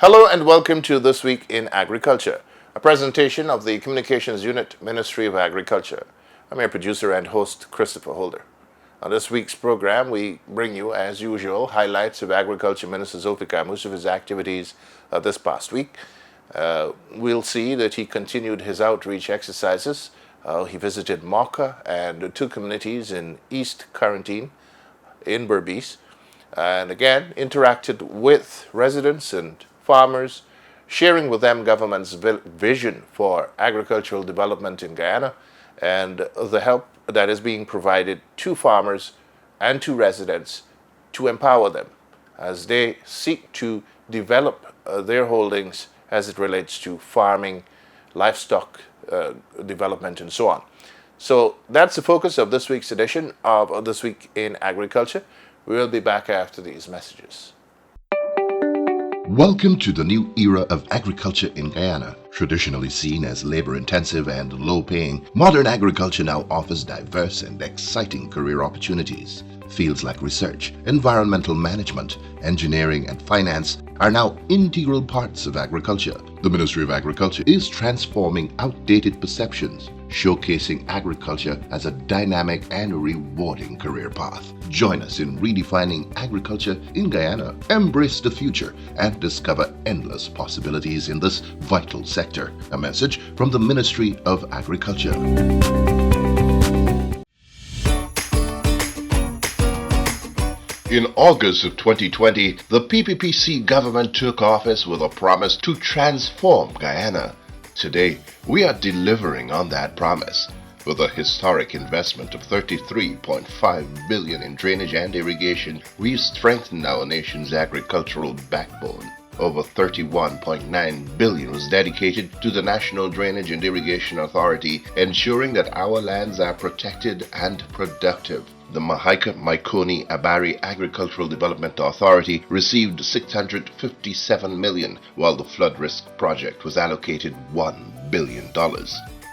Hello and welcome to This Week in Agriculture, a presentation of the Communications Unit, Ministry of Agriculture. I'm your producer and host, Christopher Holder. On this week's program, we bring you, as usual, highlights of Agriculture Minister Zulfikar Mustafa's activities this past week. We'll see that he continued his outreach exercises. He visited Mocha and two communities in East Quarantine in Berbice, and again interacted with residents and farmers, sharing with them government's vision for agricultural development in Guyana and the help that is being provided to farmers and to residents to empower them as they seek to develop their holdings as it relates to farming, livestock development, and so on. So that's the focus of this week's edition of This Week in Agriculture. We will be back after these messages. Welcome to the new era of agriculture in Guyana. Traditionally seen as labor-intensive and low-paying, modern agriculture now offers diverse and exciting career opportunities. Fields like research, environmental management, engineering, and finance are now integral parts of agriculture. The Ministry of Agriculture is transforming outdated perceptions, showcasing agriculture as a dynamic and rewarding career path. Join us in redefining agriculture in Guyana. Embrace the future and discover endless possibilities in this vital sector. A message from the Ministry of Agriculture. In August of 2020, the PPPC government took office with a promise to transform Guyana. Today, we are delivering on that promise. With a historic investment of $33.5 billion in drainage and irrigation, we've strengthened our nation's agricultural backbone. Over $31.9 billion was dedicated to the National Drainage and Irrigation Authority, ensuring that our lands are protected and productive. The Mahika-Maikoni Abari Agricultural Development Authority received $657 million, while the Flood Risk Project was allocated $1 billion.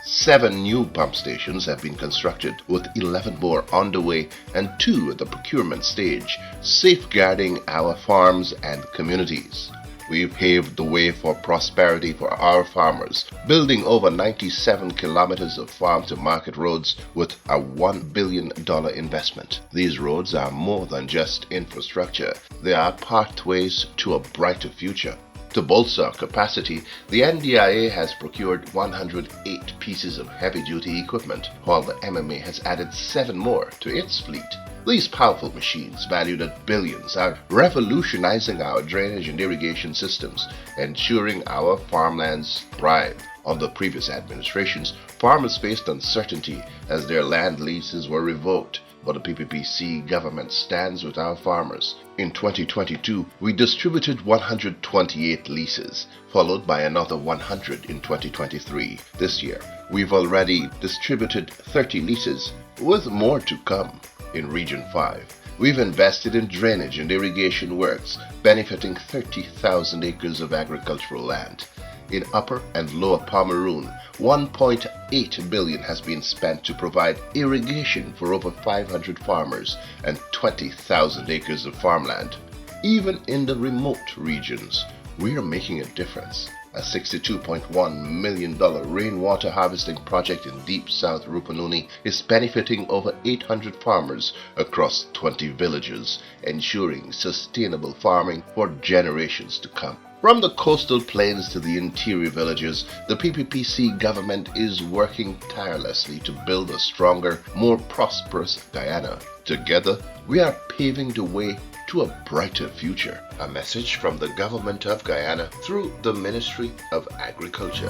7 new pump stations have been constructed, with 11 more underway and 2 at the procurement stage, safeguarding our farms and communities. We've paved the way for prosperity for our farmers, building over 97 kilometers of farm-to-market roads with a $1 billion investment. These roads are more than just infrastructure. They are pathways to a brighter future. To bolster capacity, the NDIA has procured 108 pieces of heavy-duty equipment, while the MMA has added 7 more to its fleet. These powerful machines, valued at billions, are revolutionizing our drainage and irrigation systems, ensuring our farmlands thrive. Under previous administrations, farmers faced uncertainty as their land leases were revoked, but the PPPC government stands with our farmers. In 2022, we distributed 128 leases, followed by another 100 in 2023. This year, we've already distributed 30 leases, with more to come. In Region 5, we've invested in drainage and irrigation works, benefiting 30,000 acres of agricultural land. In Upper and Lower Pomeroon, $1.8 billion has been spent to provide irrigation for over 500 farmers and 20,000 acres of farmland. Even in the remote regions, we are making a difference. A $62.1 million rainwater harvesting project in Deep South Rupununi is benefiting over 800 farmers across 20 villages, ensuring sustainable farming for generations to come. From the coastal plains to the interior villages, the PPPC government is working tirelessly to build a stronger, more prosperous Guyana. Together, we are paving the way to a brighter future. A message from the Government of Guyana through the Ministry of Agriculture.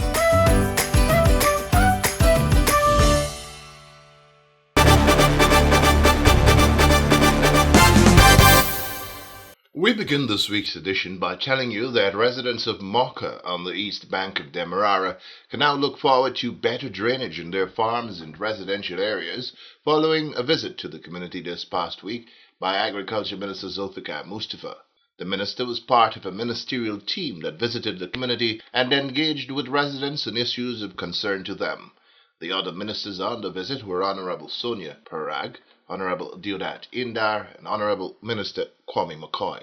We begin this week's edition by telling you that residents of Mocha on the east bank of Demerara can now look forward to better drainage in their farms and residential areas following a visit to the community this past week by Agriculture Minister Zulfikar Mustafa. The minister was part of a ministerial team that visited the community and engaged with residents on issues of concern to them. The other ministers on the visit were Honorable Sonia Parag, Honorable Deodat Indar, and Honorable Minister Kwame McCoy.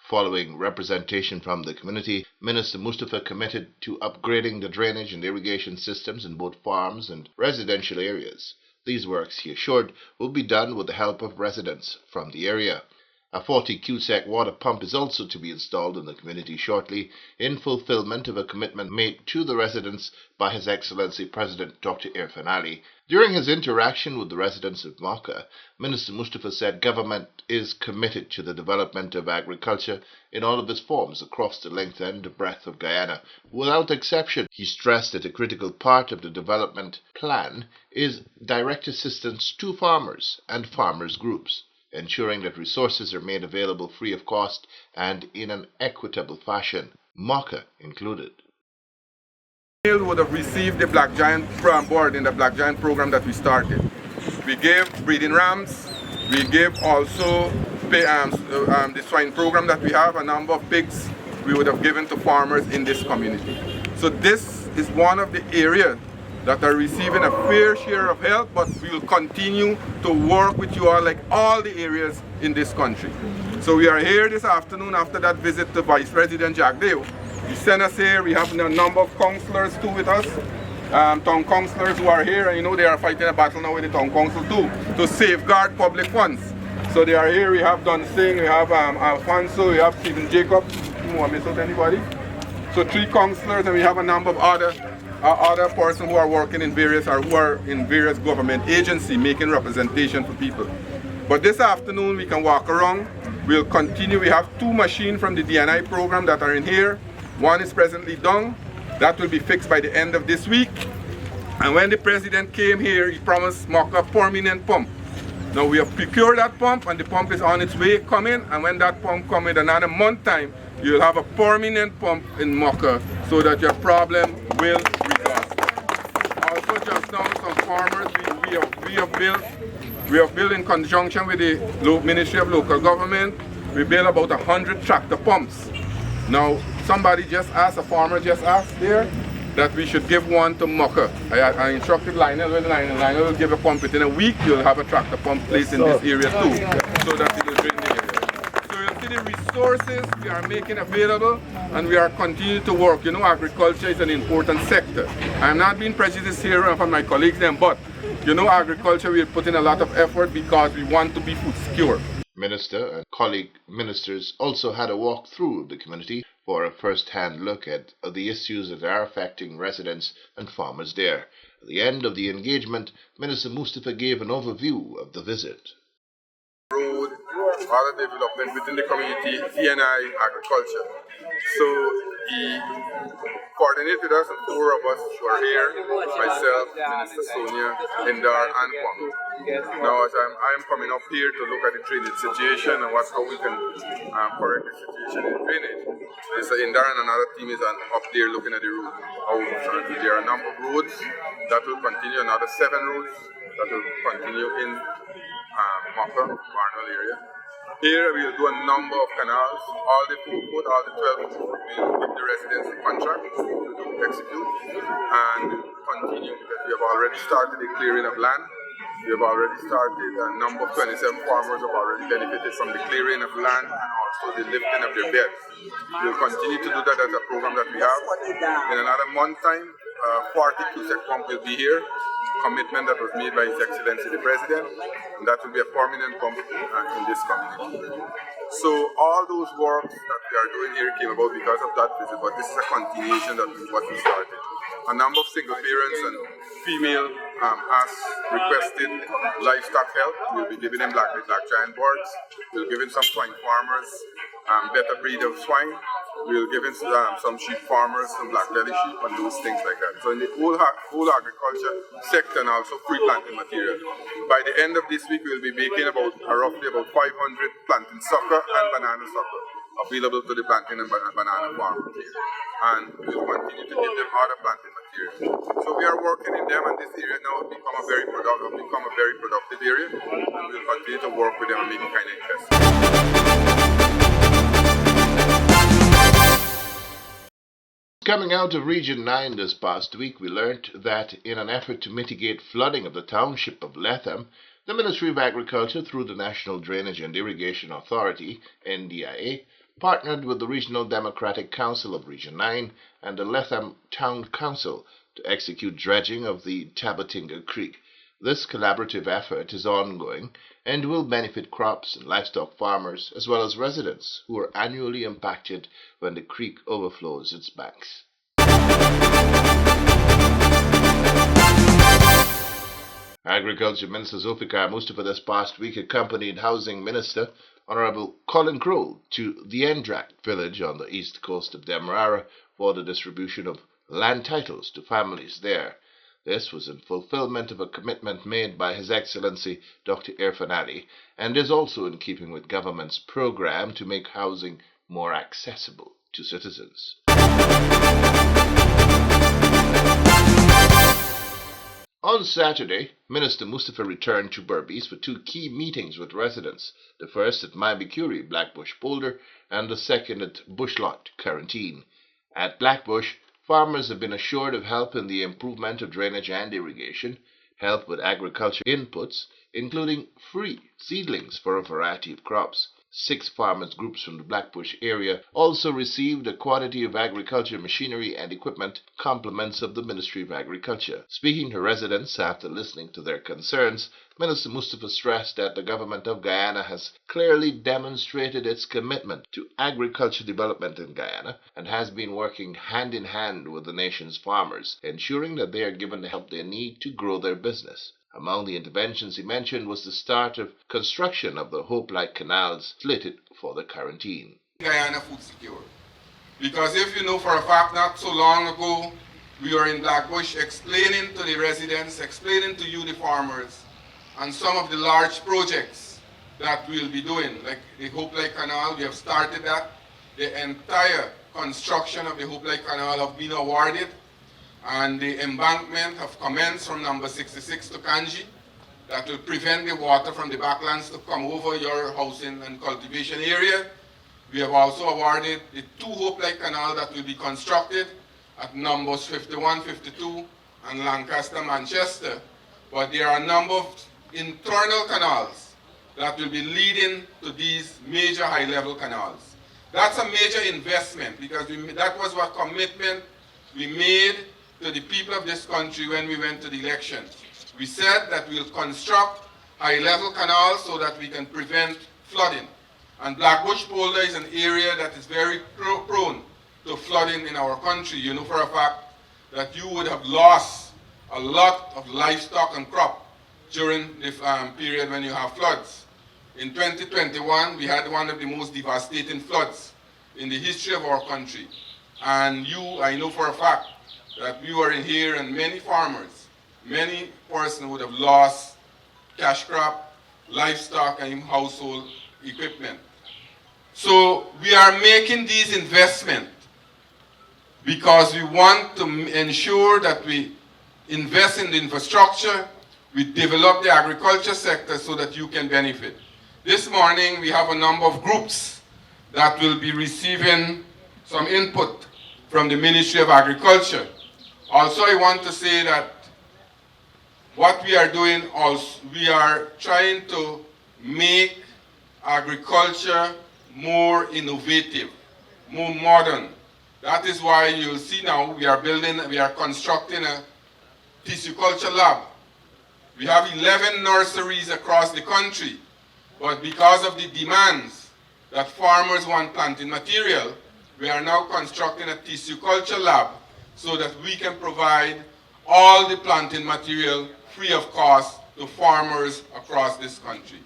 Following representation from the community, Minister Mustafa committed to upgrading the drainage and irrigation systems in both farms and residential areas. These works, he assured, will be done with the help of residents from the area. A 40 cubic water pump is also to be installed in the community shortly, in fulfillment of a commitment made to the residents by His Excellency President Dr. Irfan Ali. During his interaction with the residents of Mauca, Minister Mustafa said government is committed to the development of agriculture in all of its forms across the length and breadth of Guyana. Without exception, he stressed that a critical part of the development plan is direct assistance to farmers and farmers' groups, ensuring that resources are made available free of cost and in an equitable fashion, Mauca included. Would have received the Black Giant board in the Black Giant program that we started. We gave breeding rams, we gave also the swine program that we have, a number of pigs we would have given to farmers in this community. So this is one of the areas that are receiving a fair share of help, but we will continue to work with you all like all the areas in this country. So we are here this afternoon after that visit to Vice President Jack Dale. He sent us here. We have a number of councillors too with us, town councillors who are here, and you know they are fighting a battle now with the town council too to safeguard public funds. So they are here. We have Don Singh, we have Alfonso, we have Stephen Jacob. You want to miss out anybody? So 3 councillors, and we have a number of other persons who are working in various government agencies making representation for people. But this afternoon we can walk around. We'll continue. We have 2 machines from the DNI program that are in here. One is presently done. That will be fixed by the end of this week. And when the president came here, he promised Mauca a permanent pump. Now we have procured that pump, and the pump is on its way coming. And when that pump comes in another month time, you'll have a permanent pump in Mauca so that your problem will resolve. Also, just now, some farmers we have built in conjunction with the Ministry of Local Government. We built about 100 tractor pumps. Now, a farmer just asked there that we should give one to Mauca. I instructed Lionel will give a pump within a week. You'll have a tractor pump placed in this area too, so that it will drain the area. So you'll see the resources we are making available, and we are continuing to work. You know, agriculture is an important sector. I'm not being prejudiced here from my colleagues then, but you know, agriculture, we put in a lot of effort because we want to be food secure. Minister and colleague ministers also had a walk through the community for a first-hand look at the issues that are affecting residents and farmers there. At the end of the engagement, Minister Mustafa gave an overview of the visit. Road, other development within the community, DNI, agriculture. So he coordinated us, and 4 of us were here, myself, Minister Sonia, Indar, and Kwang. Now as I'm coming up here to look at the drainage situation and how we can correct the situation in drainage. Mr. Indar and another team is up there looking at the road. There are a number of roads that will continue, another 7 roads that will continue in Mauca, Barnwell area. Here we will do a number of canals, all the 4 foot, all the 12 foot, we will give the residents a contract to execute, and we will continue because we have already started the clearing of land. We have already started, a number of 27 farmers have already benefited from the clearing of land and also the lifting of their beds. We will continue to do that as a program that we have. In another month time, 40 cubic pump will be here, commitment that was made by His Excellency the President, and that will be a permanent pump in this community. So all those works that we are doing here came about because of that visit, but this is a continuation of what we started. A number of single parents and female requested livestock help. We'll be giving them Black Giant boards. We'll give them some swine farmers better breed of swine. We'll give in some sheep farmers, some black belly sheep, and those things like that. So in the whole agriculture sector, and also free planting material. By the end of this week, we'll be making roughly about 500 planting sucker and banana sucker available to the planting and banana farmers here. And we'll continue to give them other planting material. So we are working in them, and this area now has become a very productive area, and we'll continue to work with them and make it kind of interesting. Coming out of Region 9 this past week, we learnt that in an effort to mitigate flooding of the township of Lethem, the Ministry of Agriculture, through the National Drainage and Irrigation Authority, NDIA, partnered with the Regional Democratic Council of Region 9 and the Letham Town Council to execute dredging of the Tabatinga Creek. This collaborative effort is ongoing and will benefit crops and livestock farmers as well as residents who are annually impacted when the creek overflows its banks. Agriculture Minister Zulfikar Mustafa this past week accompanied Housing Minister Honorable Colin Crowell to the Endrak village on the east coast of Demerara for the distribution of land titles to families there. This was in fulfillment of a commitment made by His Excellency Dr. Irfan Ali and is also in keeping with government's program to make housing more accessible to citizens. On Saturday, Minister Mustafa returned to Berbice for two key meetings with residents, the first at Maibikuri, Blackbush Polder, and the second at Bushlot, Quarantine. At Blackbush, farmers have been assured of help in the improvement of drainage and irrigation, help with agriculture inputs, including free seedlings for a variety of crops. 6 farmers groups from the Blackbush area also received a quantity of agriculture machinery and equipment, compliments of the Ministry of Agriculture. Speaking to residents after listening to their concerns, Minister Mustafa stressed that the government of Guyana has clearly demonstrated its commitment to agriculture development in Guyana and has been working hand in hand with the nation's farmers, ensuring that they are given the help they need to grow their business. Among the interventions he mentioned was the start of construction of the Hope Light canals slated for the Quarantine. Guyana food secure. Because if you know for a fact, not so long ago, we were in Blackbush explaining to the residents, explaining to you, the farmers, and some of the large projects that we'll be doing. Like the Hope Light Canal, we have started that. The entire construction of the Hope Light Canal have been awarded. And the embankment have commenced from number 66 to Kanji. That will prevent the water from the backlands to come over your housing and cultivation area. We have also awarded the 2 Hope Light Canal that will be constructed at numbers 51, 52 and Lancaster, Manchester. But there are a number of internal canals that will be leading to these major high-level canals. That's a major investment because that was what commitment we made to the people of this country when we went to the election. We said that we'll construct high-level canals so that we can prevent flooding. And Blackbush Polder is an area that is very prone to flooding in our country. You know for a fact that you would have lost a lot of livestock and crop during the period when you have floods. In 2021, we had one of the most devastating floods in the history of our country. And I know for a fact that we were in here and many farmers, many persons would have lost cash crop, livestock and household equipment. So we are making these investments because we want to ensure that we invest in the infrastructure, we develop the agriculture sector so that you can benefit. This morning we have a number of groups that will be receiving some input from the Ministry of Agriculture. Also, I want to say that what we are doing, also, we are trying to make agriculture more innovative, more modern. That is why you'll see now we are constructing a tissue culture lab. We have 11 nurseries across the country, but because of the demands that farmers want planting material, we are now constructing a tissue culture lab so that we can provide all the planting material free of cost to farmers across this country.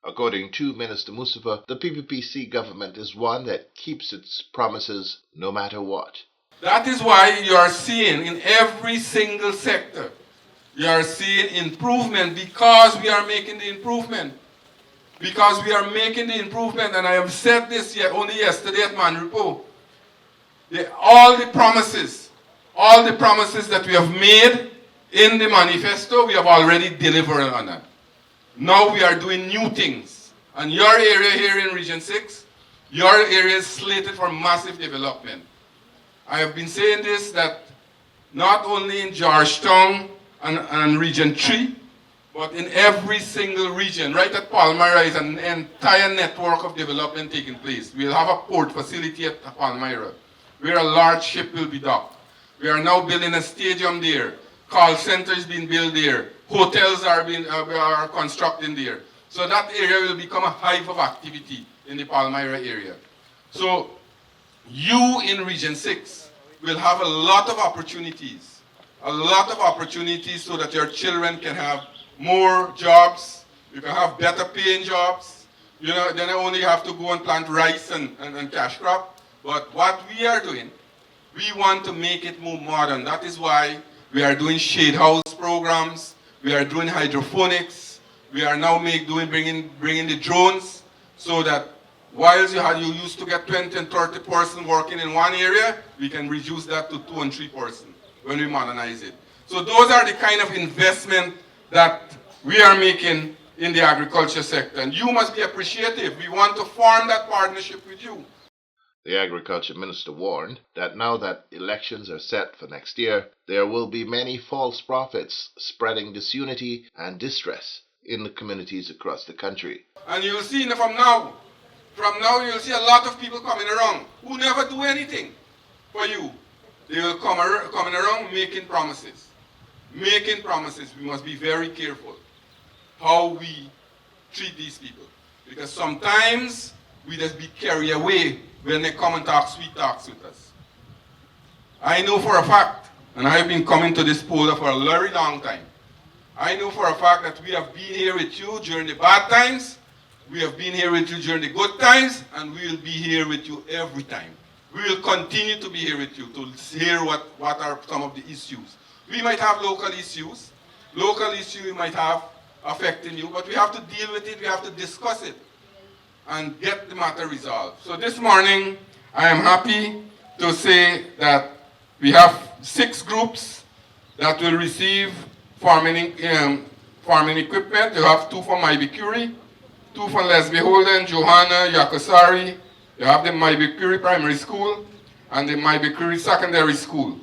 According to Minister Mustafa, the PPPC government is one that keeps its promises no matter what. That is why you are seeing in every single sector, you are seeing improvement because we are making the improvement. Because we are making the improvement, and I have said this only yesterday at Manripo. All the promises that we have made in the manifesto, we have already delivered on that. Now we are doing new things. And your area here in Region 6, your area is slated for massive development. I have been saying this, that not only in Georgetown and Region 3, But in every single region, right at Palmyra is an entire network of development taking place. We'll have a port facility at Palmyra where a large ship will be docked. We are now building a stadium there. Call centers being built there. Hotels are constructing there. So that area will become a hive of activity in the Palmyra area. So you in Region 6 will have a lot of opportunities. A lot of opportunities so that your children can have more jobs. You can have better paying jobs. You know, then you only have to go and plant rice and cash crop. But what we are doing, we want to make it more modern. That is why we are doing shade house programs. We are doing hydroponics. We are now bringing the drones so that whilst you used to get 20 and 30 person working in one area, we can reduce that to 2 and 3 person when we modernize it. So those are the kind of investment that we are making in the agriculture sector. And you must be appreciative. We want to form that partnership with you. The Agriculture Minister warned that now that elections are set for next year, there will be many false prophets spreading disunity and distress in the communities across the country. And you'll see from now you'll see a lot of people coming around who never do anything for you. They will coming around making promises. Making promises. We must be very careful how we treat these people. Because sometimes we just be carried away when they come and talk sweet talks with us. I know for a fact, and I have been coming to this polder for a very long time, I know for a fact that we have been here with you during the bad times, we have been here with you during the good times, and we will be here with you every time. We will continue to be here with you to hear what are some of the issues. We might have local issues we might have affecting you, but we have to deal with it, we have to discuss it, and get the matter resolved. So this morning, I am happy to say that we have 6 groups that will receive farming equipment. You have 2 from Mybe Curie, 2 from Leslie Holden, Johanna, Yakosari. You have the Mybe Curie Primary School and the Mybe Curie Secondary School.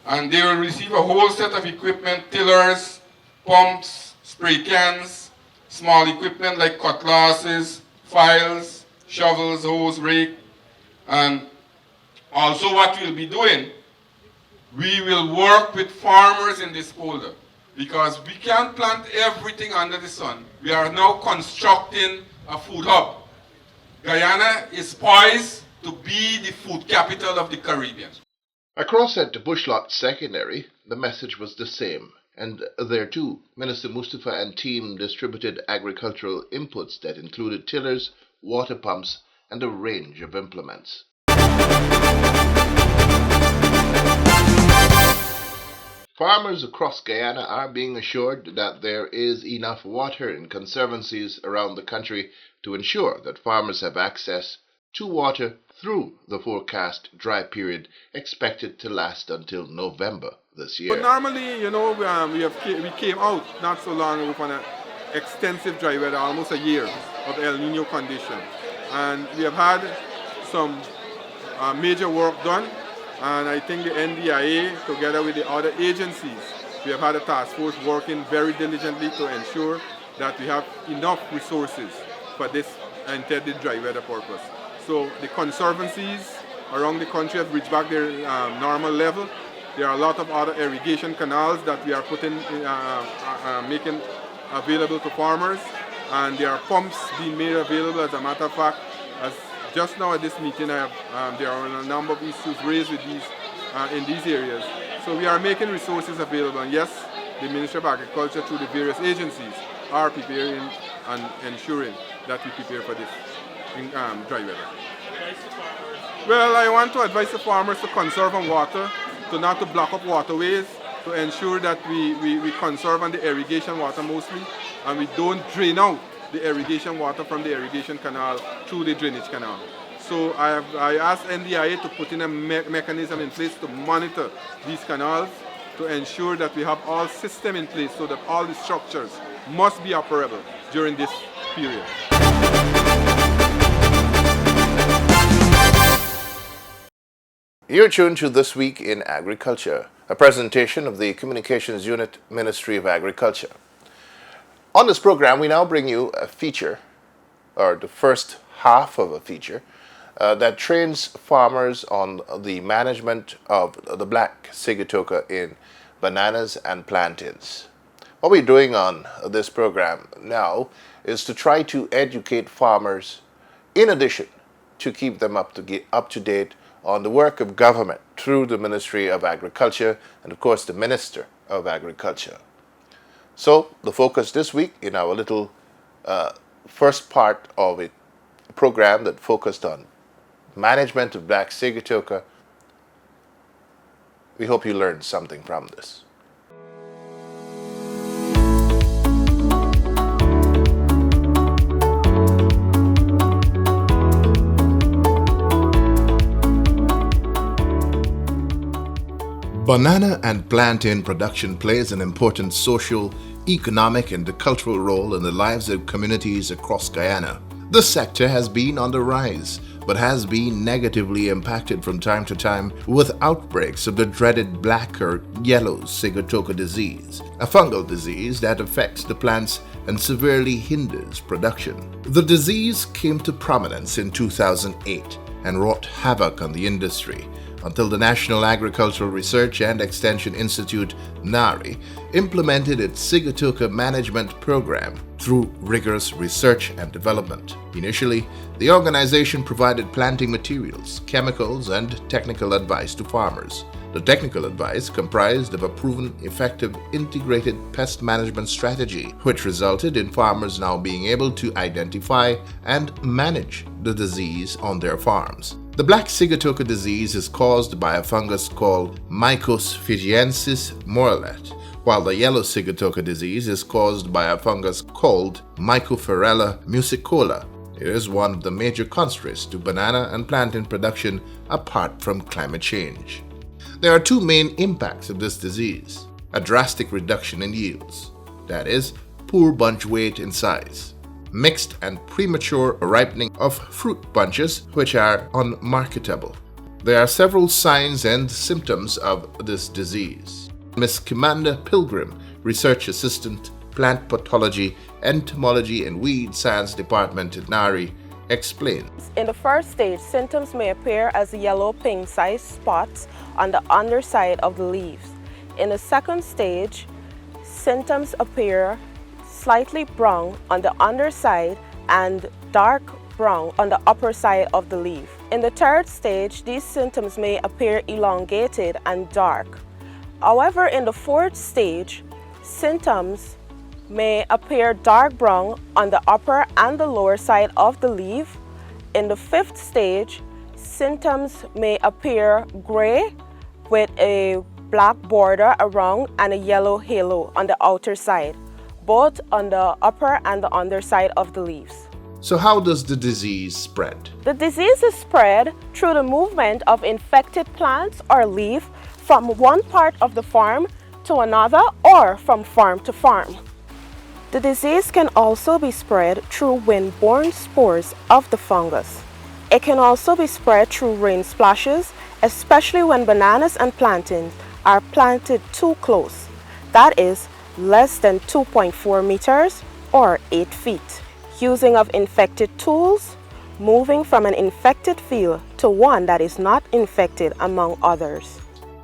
And they will receive a whole set of equipment, tillers, pumps, spray cans, small equipment like cutlasses, files, shovels, hose, rake. And also what we'll be doing, we will work with farmers in this folder because we can't plant everything under the sun. We are now constructing a food hub. Guyana is poised to be the food capital of the Caribbean. Across at Bushlot Secondary, the message was the same. And there too, Minister Mustafa and team distributed agricultural inputs that included tillers, water pumps, and a range of implements. Farmers across Guyana are being assured that there is enough water in conservancies around the country to ensure that farmers have access to water through the forecast dry period expected to last until November this year. But normally, you know, we came out not so long ago from an extensive dry weather, almost a year of El Nino condition. And we have had some major work done. And I think the NDIA, together with the other agencies, we have had a task force working very diligently to ensure that we have enough resources for this intended dry weather purpose. So the conservancies around the country have reached back their normal level. There are a lot of other irrigation canals that we are making available to farmers, and there are pumps being made available. As a matter of fact, as just now at this meeting, there are a number of issues raised with these in these areas. So we are making resources available, and yes, the Ministry of Agriculture through the various agencies are preparing and ensuring that we prepare for this dry weather. Well, I want to advise the farmers to conserve on water, to not to block up waterways, to ensure that we conserve on the irrigation water mostly, and we don't drain out the irrigation water from the irrigation canal through the drainage canal. So I asked NDIA to put in a mechanism in place to monitor these canals to ensure that we have all system in place so that all the structures must be operable during this period. You're tuned to This Week in Agriculture, a presentation of the Communications Unit, Ministry of Agriculture. On this program, we now bring you a feature, or the first half of a feature, that trains farmers on the management of the black sigatoka in bananas and plantains. What we're doing on this program now is to try to educate farmers, in addition to keep them up to date on the work of government through the Ministry of Agriculture and, of course, the Minister of Agriculture. So, the focus this week in our little first part of a program that focused on management of black sigatoka, we hope you learned something from this. Banana and plantain production plays an important social, economic, and cultural role in the lives of communities across Guyana. The sector has been on the rise, but has been negatively impacted from time to time with outbreaks of the dreaded black or yellow sigatoka disease, a fungal disease that affects the plants and severely hinders production. The disease came to prominence in 2008 and wrought havoc on the industry, until the National Agricultural Research and Extension Institute, NARI, implemented its sigatoka management program through rigorous research and development. Initially, the organization provided planting materials, chemicals, and technical advice to farmers. The technical advice comprised of a proven, effective, integrated pest management strategy, which resulted in farmers now being able to identify and manage the disease on their farms. The black sigatoka disease is caused by a fungus called Mycophagiensis morellet, while the yellow sigatoka disease is caused by a fungus called Mycopharella musicola. It is one of the major constraints to banana and plantain production apart from climate change. There are two main impacts of this disease: a drastic reduction in yields, that is, poor bunch weight and size; mixed and premature ripening of fruit bunches which are unmarketable. There are several signs and symptoms of this disease. Ms. Kimanda Pilgrim, Research Assistant, Plant Pathology, Entomology and Weed Science Department at NARI, explains. In the first stage, symptoms may appear as yellow pink-sized spots on the underside of the leaves. In the second stage, symptoms appear slightly brown on the underside and dark brown on the upper side of the leaf. In the third stage, these symptoms may appear elongated and dark. However, in the fourth stage, symptoms may appear dark brown on the upper and the lower side of the leaf. In the fifth stage, symptoms may appear gray with a black border around and a yellow halo on the outer side, both on the upper and the underside of the leaves. So how does the disease spread? The disease is spread through the movement of infected plants or leaf from one part of the farm to another or from farm to farm. The disease can also be spread through wind-borne spores of the fungus. It can also be spread through rain splashes, especially when bananas and plantains are planted too close, that is, less than 2.4 meters or 8 feet. Using of infected tools, moving from an infected field to one that is not infected, among others.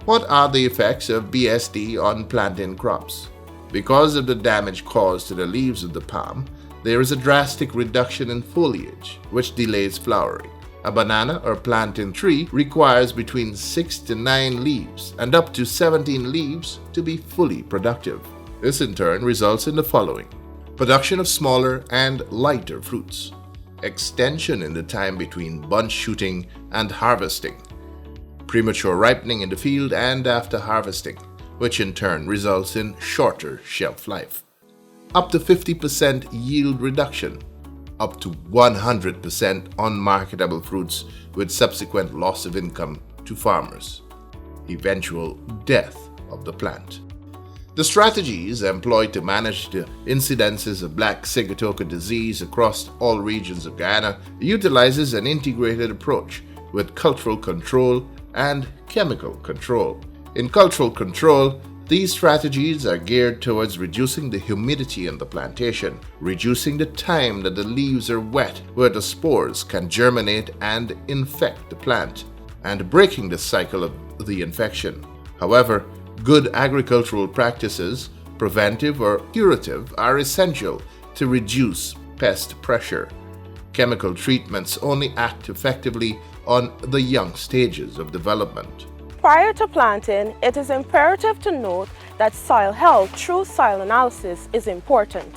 What are the effects of BSD on plantain crops? Because of the damage caused to the leaves of the palm, there is a drastic reduction in foliage, which delays flowering. A banana or plantain tree requires between 6 to 9 leaves and up to 17 leaves to be fully productive. This in turn results in the following: production of smaller and lighter fruits, extension in the time between bunch shooting and harvesting, premature ripening in the field and after harvesting, which in turn results in shorter shelf life, up to 50% yield reduction, up to 100% unmarketable fruits with subsequent loss of income to farmers, eventual death of the plant. The strategies employed to manage the incidences of black sigatoka disease across all regions of Guyana utilizes an integrated approach with cultural control and chemical control. In cultural control, These strategies are geared towards reducing the humidity in the plantation, reducing the time that the leaves are wet where the spores can germinate and infect the plant, and breaking the cycle of the infection. However, good agricultural practices, preventive or curative, are essential to reduce pest pressure. Chemical treatments only act effectively on the young stages of development. Prior to planting, it is imperative to note that soil health through soil analysis is important.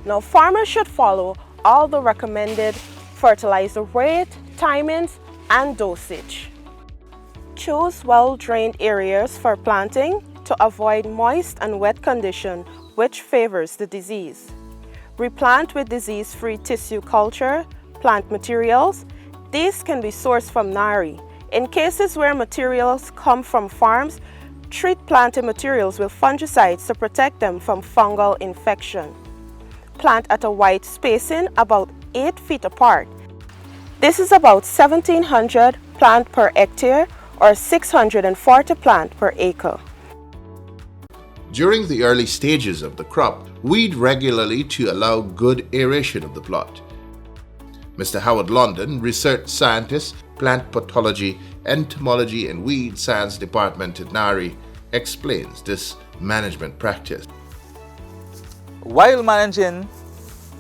Now, farmers should follow all the recommended fertilizer rate, timings, and dosage. Choose well-drained areas for planting to avoid moist and wet condition, which favors the disease. Replant with disease-free tissue culture, plant materials. These can be sourced from NARI. In cases where materials come from farms, treat planting materials with fungicides to protect them from fungal infection. Plant at a wide spacing about 8 feet apart. This is about 1,700 plant per hectare or 640 plant per acre. During the early stages of the crop, weed regularly to allow good aeration of the plot. Mr. Howard London, research scientist, plant pathology, entomology and weed science department at NARI, explains this management practice. While managing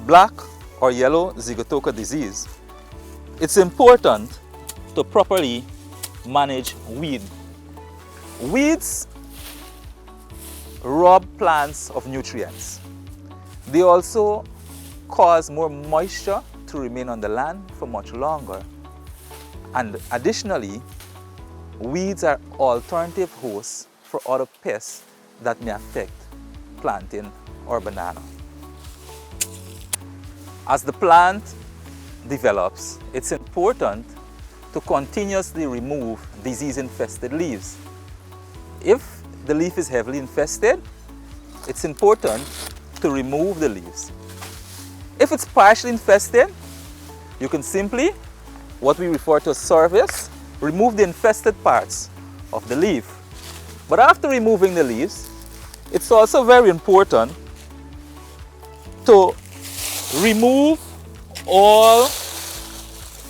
black or yellow Zygotocca disease, it's important to properly manage weed. Weeds rob plants of nutrients. They also cause more moisture to remain on the land for much longer. And additionally, weeds are alternative hosts for other pests that may affect planting or banana. As the plant develops, it's important to continuously remove disease-infested leaves. If the leaf is heavily infested, it's important to remove the leaves. If it's partially infested, you can simply, what we refer to as service, remove the infested parts of the leaf. But after removing the leaves, it's also very important to remove all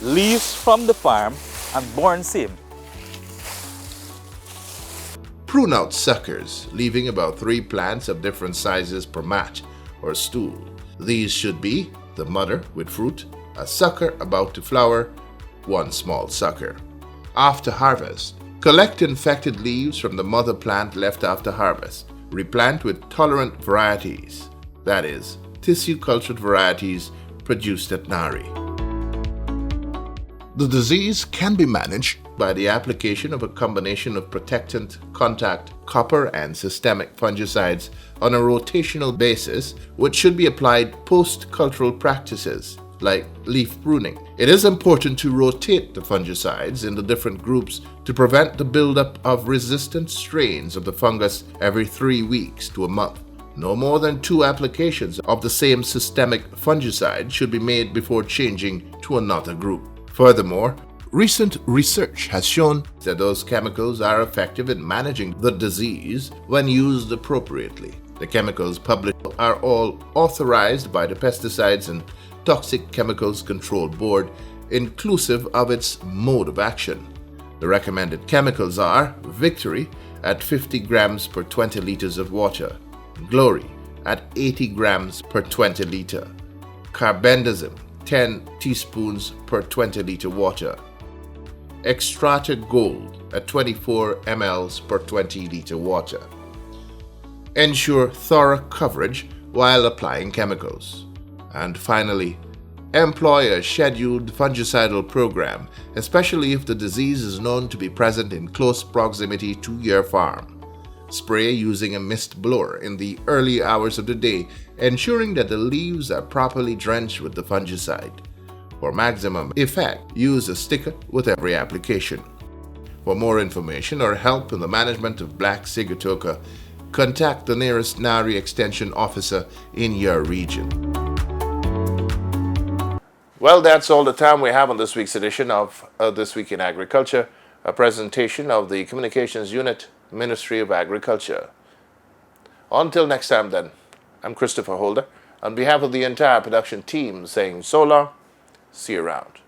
leaves from the farm and burn same. Prune out suckers, leaving about 3 plants of different sizes per mat or stool. These should be the mother with fruit, a sucker about to flower, 1 small sucker. After harvest, collect infected leaves from the mother plant left after harvest. Replant with tolerant varieties, that is, tissue cultured varieties produced at NARI. The disease can be managed by the application of a combination of protectant, contact, copper, and systemic fungicides on a rotational basis, which should be applied post-cultural practices like leaf pruning. It is important to rotate the fungicides in the different groups to prevent the buildup of resistant strains of the fungus every 3 weeks to a month. No more than 2 applications of the same systemic fungicide should be made before changing to another group. Furthermore, recent research has shown that those chemicals are effective in managing the disease when used appropriately. The chemicals published are all authorized by the Pesticides and Toxic Chemicals Control Board, inclusive of its mode of action. The recommended chemicals are Victory at 50 grams per 20 liters of water, Glory at 80 grams per 20 liter, Carbendazim 10 teaspoons per 20 liter water, Extrata Gold at 24 mL per 20 liter water. Ensure thorough coverage while applying chemicals. And finally, employ a scheduled fungicidal program, especially if the disease is known to be present in close proximity to your farm. Spray using a mist blower in the early hours of the day, ensuring that the leaves are properly drenched with the fungicide. For maximum effect, use a sticker with every application. For more information or help in the management of black Zygotocca, contact the nearest NARI Extension officer in your region. Well, that's all the time we have on this week's edition of This Week in Agriculture, a presentation of the Communications Unit, Ministry of Agriculture. Until next time then, I'm Christopher Holder. On behalf of the entire production team saying so long, see you around.